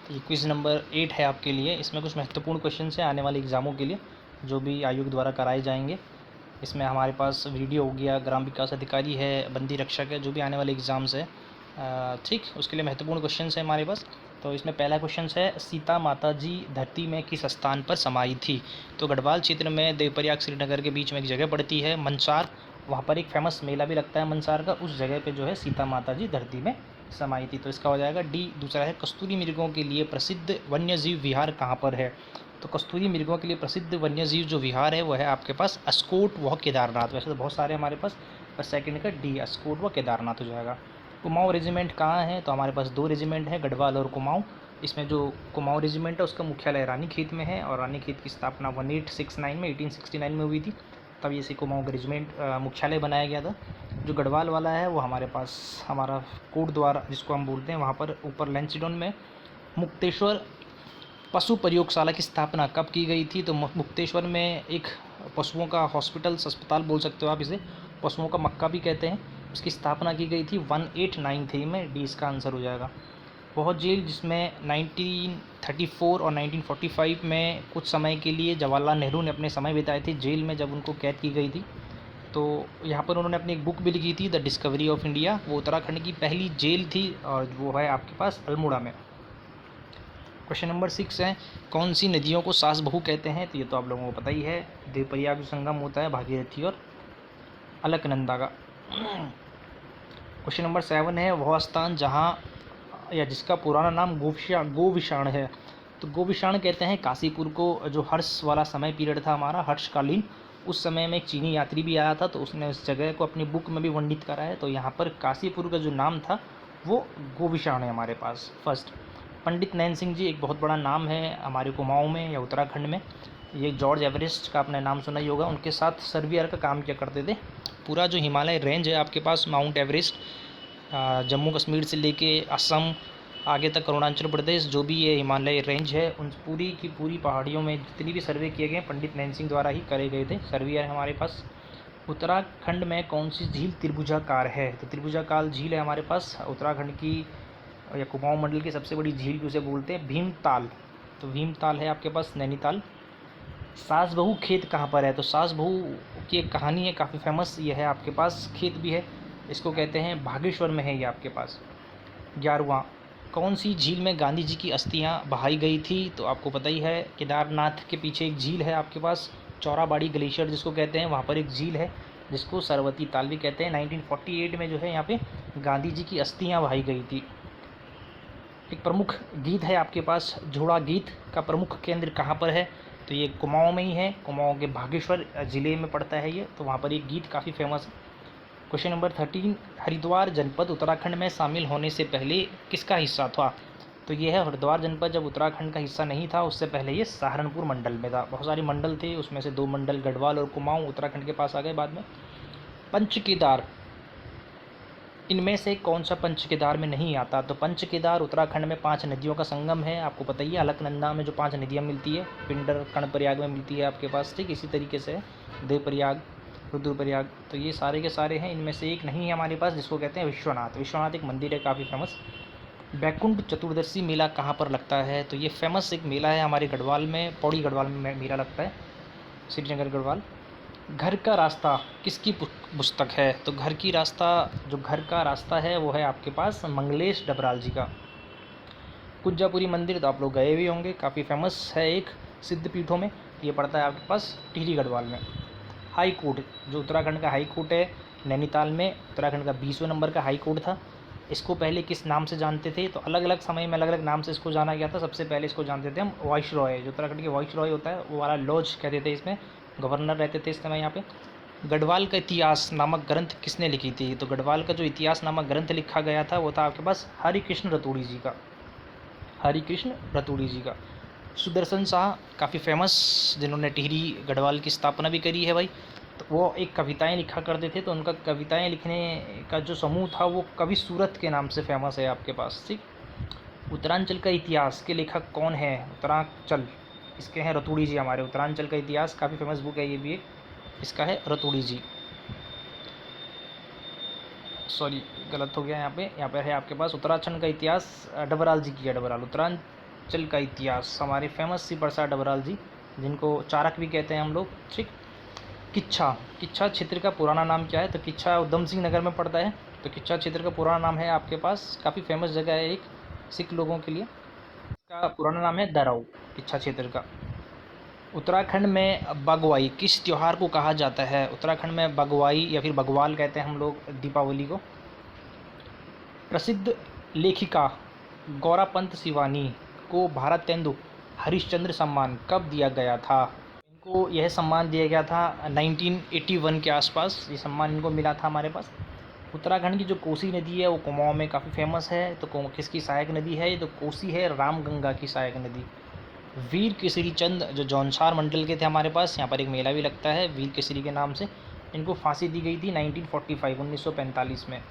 ये quiz number 8 है आपके लिए। इसमें कुछ महत्वपूर्ण क्वेश्चन हैं आने वाले एग्ज़ामों के लिए, जो भी आयोग द्वारा कराए जाएंगे। इसमें हमारे पास वीडियो हो गया, ग्राम विकास अधिकारी है, बंदी रक्षक है, जो भी आने वाले एग्ज़ाम्स है, ठीक, उसके लिए महत्वपूर्ण क्वेश्चन है हमारे पास। तो इसमें पहला क्वेश्चन है, सीता माता जी धरती में किस स्थान पर समाई थी? तो गढ़वाल क्षेत्र में देवप्रयाग श्रीनगर के बीच में एक जगह पड़ती है मनसार, वहाँ पर एक फेमस मेला भी लगता है मनसार का, उस जगह पे जो है सीता माता जी धरती में समाई थी। तो इसका हो जाएगा डी। दूसरा है, कस्तूरी मृगों के लिए प्रसिद्ध वन्यजीव विहार कहाँ पर है? तो कस्तूरी मृगों के लिए प्रसिद्ध वन्यजीव जो विहार है वो है आपके पास अस्कोट व केदारनाथ। वैसे तो बहुत सारे हमारे पास, पर सेकंड का डी, अस्कोट व केदारनाथ हो जाएगा। कुमाऊँ रेजिमेंट कहाँ है? तो हमारे पास 2 रेजिमेंट है, गढ़वाल और कुमाऊँ। इसमें जो कुमाऊँ रेजिमेंट है उसका मुख्यालय रानीखेत में है, और रानीखेत की स्थापना 1869 में 1869 में हुई थी, तब ये कुमाऊँ का रेजिमेंट मुख्यालय बनाया गया था। जो गढ़वाल वाला है वो हमारे पास हमारा कोट द्वारा जिसको हम बोलते हैं, वहाँ पर ऊपर लैंसडाउन में मुक्तेश्वर पशु प्रयोगशाला की स्थापना कब की गई थी? तो मुक्तेश्वर में एक पशुओं का हॉस्पिटल, अस्पताल बोल सकते हो आप इसे, पशुओं का मक्का भी कहते हैं, उसकी स्थापना की गई थी 1893 में। डी इसका आंसर हो जाएगा। बहुत जेल, जिसमें 1934 और 1945 में कुछ समय के लिए जवाहरलाल नेहरू ने अपने समय बिताए थे जेल में, जब उनको कैद की गई थी। तो यहाँ पर उन्होंने अपनी एक बुक भी लिखी थी, द डिस्कवरी ऑफ इंडिया। वो उत्तराखंड की पहली जेल थी, और वो है आपके पास अल्मोड़ा में। क्वेश्चन नंबर 6 है, कौन सी नदियों को सास बहू कहते हैं? तो ये तो आप लोगों को पता ही है, देवप्रयाग जो संगम होता है भागीरथी और अलकनंदा का। क्वेश्चन नंबर 7 है, वह स्थान जहाँ या जिसका पुराना नाम गोविशाण है? तो गोविशाण कहते हैं काशीपुर को, जो हर्ष वाला समय पीरियड था हमारा, हर्षकालीन, उस समय में एक चीनी यात्री भी आया था, तो उसने उस जगह को अपनी बुक में भी वर्णित करा है। तो यहाँ पर काशीपुर का जो नाम था वो गोविशाण है हमारे पास। फर्स्ट, पंडित नैन सिंह जी एक बहुत बड़ा नाम है हमारे कुमाऊँ में या उत्तराखंड में। ये जॉर्ज एवरेस्ट का आपने नाम सुना ही होगा, उनके साथ सर्वेयर का काम किया करते थे। पूरा जो हिमालय रेंज है आपके पास, माउंट एवरेस्ट, जम्मू कश्मीर से लेके असम आगे तक अरुणाचल प्रदेश, जो भी ये हिमालय रेंज है, उन पूरी की पूरी पहाड़ियों में जितनी भी सर्वे किए गए पंडित नैन सिंह द्वारा ही करे गए थे। सर्वेयर है हमारे पास। उत्तराखंड में कौन सी झील त्रिभुजाकार है? तो त्रिभुजाकार झील है हमारे पास उत्तराखंड की या कुमाऊँ मंडल की सबसे बड़ी झील उसे बोलते हैं भीमताल। तो भीमताल है आपके पास नैनीताल। सास बहू खेत कहाँ पर है? तो सास बहू की एक कहानी है काफ़ी फेमस, ये है आपके पास, खेत भी है, इसको कहते हैं बागेश्वर में है ये आपके पास। 11वां, कौन सी झील में गांधी जी की अस्थियां बहाई गई थी? तो आपको पता ही है, केदारनाथ के पीछे एक झील है आपके पास, चौराबाड़ी ग्लेशियर जिसको कहते हैं, वहाँ पर एक झील है जिसको सरवती ताल भी कहते हैं। 1948 में जो है यहाँ पे गांधी जी की अस्थियां बहाई गई थी। एक प्रमुख गीत है आपके पास, झोड़ा गीत का प्रमुख केंद्र कहाँ पर है? तो ये कुमाऊँ में ही है, कुमाऊँ के बागेश्वर ज़िले में पड़ता है ये, तो वहाँ पर एक गीत काफ़ी फेमस है। क्वेश्चन नंबर 13, हरिद्वार जनपद उत्तराखंड में शामिल होने से पहले किसका हिस्सा था? तो ये है हरिद्वार जनपद जब उत्तराखंड का हिस्सा नहीं था, उससे पहले ये सहारनपुर मंडल में था। बहुत सारे मंडल थे, उसमें से 2 मंडल गढ़वाल और कुमाऊँ उत्तराखंड के पास आ गए बाद में। पंच केदार, इनमें से कौन सा पंच केदार में नहीं आता? तो पंच केदार उत्तराखंड में 5 नदियों का संगम है, आपको पता ही है, अलकनंदा में जो 5 नदियाँ मिलती है, पिंडर कर्णप्रयाग में मिलती है आपके पास, ठीक इसी तरीके से देवप्रयाग, रुद्रप्रयाग, तो ये सारे के सारे हैं। इनमें से एक नहीं है हमारे पास, जिसको कहते हैं विश्वनाथ। विश्वनाथ एक मंदिर है काफ़ी फेमस। बैकुंठ चतुर्दशी मेला कहाँ पर लगता है? तो ये फेमस एक मेला है हमारे गढ़वाल में, पौड़ी गढ़वाल में मेला लगता है, श्रीनगर गढ़वाल। घर का रास्ता किसकी पुस्तक है? तो घर की रास्ता, जो घर का रास्ता है वो है आपके पास मंगलेश डबराल जी का। कुंजापुरी मंदिर तो आप लोग गए भी होंगे, काफ़ी फेमस है, एक सिद्धपीठों में ये पड़ता है आपके पास टिहरी गढ़वाल में। हाई कोर्ट, जो उत्तराखंड का हाई कोर्ट है नैनीताल में, उत्तराखंड का 20वें नंबर का हाई कोर्ट था। इसको पहले किस नाम से जानते थे? तो अलग अलग समय में अलग अलग नाम से इसको जाना गया था। सबसे पहले इसको जानते थे हम वाइस रॉय, जो उत्तराखंड के वाइस रॉय होता है वो वाला लॉज कहते थे, इसमें गवर्नर रहते थे इस समय यहाँ पे। गढ़वाल का इतिहास नामक ग्रंथ किसने लिखी थी? तो गढ़वाल का जो इतिहास नामक ग्रंथ लिखा गया था वो था आपके पास हरिकृष्ण रतूड़ी जी का, हरिकृष्ण रतूड़ी जी का। सुदर्शन शाह काफ़ी फेमस, जिन्होंने टिहरी गढ़वाल की स्थापना भी करी है भाई, तो वो एक कविताएं लिखा करते थे, तो उनका कविताएं लिखने का जो समूह था वो कवि सूरत के नाम से फेमस है आपके पास, ठीक। उत्तरांचल का इतिहास के लेखक कौन है? उत्तरांचल, इसके हैं रतूड़ी जी हमारे। उत्तरांचल का इतिहास काफ़ी फेमस बुक है ये भी एक, इसका है रतूड़ी जी। सॉरी गलत हो गया यहाँ पे है आपके पास उत्तराखंड का इतिहास डबराल जी की है, डबराल। हिमाचल का इतिहास, हमारे फेमस श्री प्रसाद डबराल जी, जिनको चारक भी कहते हैं हम लोग, ठीक। किच्छा, किच्छा क्षेत्र का पुराना नाम क्या है? तो किच्छा उधम सिंह नगर में पड़ता है। तो किच्छा क्षेत्र का पुराना नाम है आपके पास, काफ़ी फेमस जगह है एक सिख लोगों के लिए, इसका पुराना नाम है दराऊ, किच्छा क्षेत्र का। उत्तराखंड में बगवाई किस त्यौहार को कहा जाता है? उत्तराखंड में बगवाई या फिर बगवाल कहते हैं हम लोग दीपावली को। प्रसिद्ध लेखिका गौरापंत शिवानी को भारतेंदु हरिश्चंद्र सम्मान कब दिया गया था? इनको यह सम्मान दिया गया था 1981 के आसपास, ये सम्मान इनको मिला था हमारे पास। उत्तराखंड की जो कोसी नदी है वो कुमाऊं में काफ़ी फेमस है। तो किसकी सहायक नदी है? ये तो कोसी है, रामगंगा की सहायक नदी। वीर केसरी चंद जो जौनसार मंडल के थे हमारे पास, यहाँ पर एक मेला भी लगता है वीर केसरी के नाम से, इनको फांसी दी गई थी 1945 में।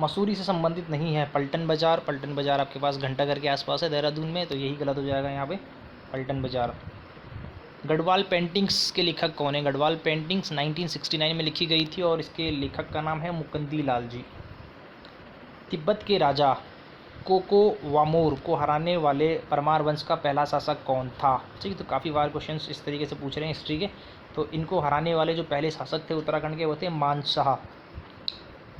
मसूरी से संबंधित नहीं है पलटन बाज़ार, पलटन बाज़ार आपके पास घंटाघर के आसपास है देहरादून में, तो यही गलत हो जाएगा यहाँ पे, पलटन बाज़ार। गढ़वाल पेंटिंग्स के लेखक कौन है? गढ़वाल पेंटिंग्स 1969 में लिखी गई थी और इसके लेखक का नाम है मुकुंदी लाल जी। तिब्बत के राजा कोको वामोर को हराने वाले परमार वंश का पहला शासक कौन था? ठीक, तो काफ़ी बार क्वेश्चंस इस तरीके से पूछ रहे हैं हिस्ट्री के। तो इनको हराने वाले जो पहले शासक थे उत्तराखंड के वो थे मानशाह।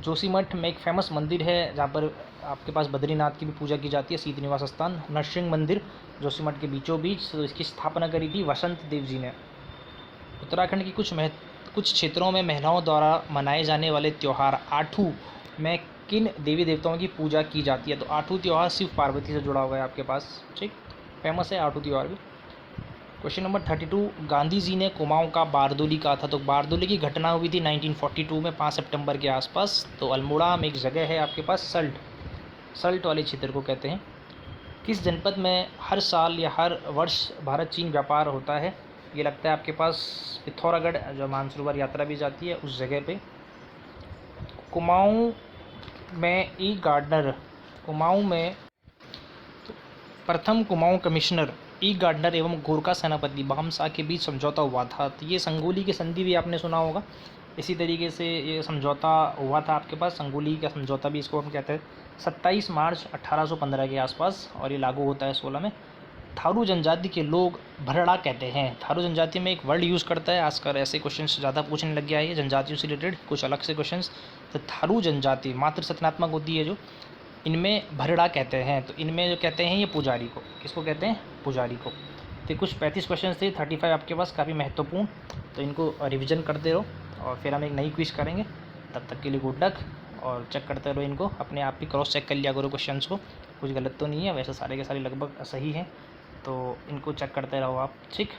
जोशीमठ में एक फेमस मंदिर है जहाँ पर आपके पास बद्रीनाथ की भी पूजा की जाती है, सीत निवास स्थान नरसिंह मंदिर जोशीमठ के बीचों बीच। तो इसकी स्थापना करी थी वसंत देव जी ने। उत्तराखंड की कुछ क्षेत्रों में महिलाओं द्वारा मनाए जाने वाले त्यौहार आठू में किन देवी देवताओं की पूजा की जाती है? तो आठू त्यौहार शिव पार्वती से जुड़ा हुआ है आपके पास, ठीक, फेमस है आठू त्यौहार भी। क्वेश्चन नंबर 32, गांधी जी ने कुमाऊं का बारदोली कहा था? तो बारदोली की घटना हुई थी 1942 में 5 सितंबर के आसपास। तो अल्मोड़ा में एक जगह है आपके पास सल्ट वाले क्षेत्र को कहते हैं। किस जनपद में हर साल या हर वर्ष भारत चीन व्यापार होता है? ये लगता है आपके पास पिथौरागढ़, जो मानसरोवर यात्रा भी जाती है उस जगह पे। कुमाऊं में कुमाऊं में प्रथम कुमाऊं कमिश्नर गार्डनर एवं गोरखा सेनापति भामशाह के बीच समझौता हुआ था। तो ये संगोली की संधि भी आपने सुना होगा। इसी तरीके से ये समझौता हुआ था आपके पास, संगोली का समझौता भी इसको हम कहते हैं, 27 मार्च 1815 के आसपास, और ये लागू होता है 16 में। थारू जनजाति के लोग भरड़ा कहते हैं। थारू जनजाति में एक वर्ड यूज़ करता है, आजकल ऐसे क्वेश्चंस ज़्यादा पूछने लग गया है ये जनजातियों से रिलेटेड कुछ अलग से क्वेश्चंस। तो थारू जनजाति मातृ सत्नात्मक होती है जो, इनमें भरड़ा कहते हैं। तो इनमें जो कहते हैं ये पुजारी को, किसको कहते हैं? पुजारी को। तो कुछ 35 क्वेश्चन थे, 35 आपके पास, काफ़ी महत्वपूर्ण। तो इनको रिविज़न करते रहो और फिर हम एक नई क्विज करेंगे। तब तक के लिए गुड लक, और चेक करते रहो इनको, अपने आप ही क्रॉस चेक कर लिया करो क्वेश्चंस को, कुछ गलत तो नहीं है, वैसे सारे के सारे लगभग सही हैं। तो इनको चेक करते रहो आप, ठीक।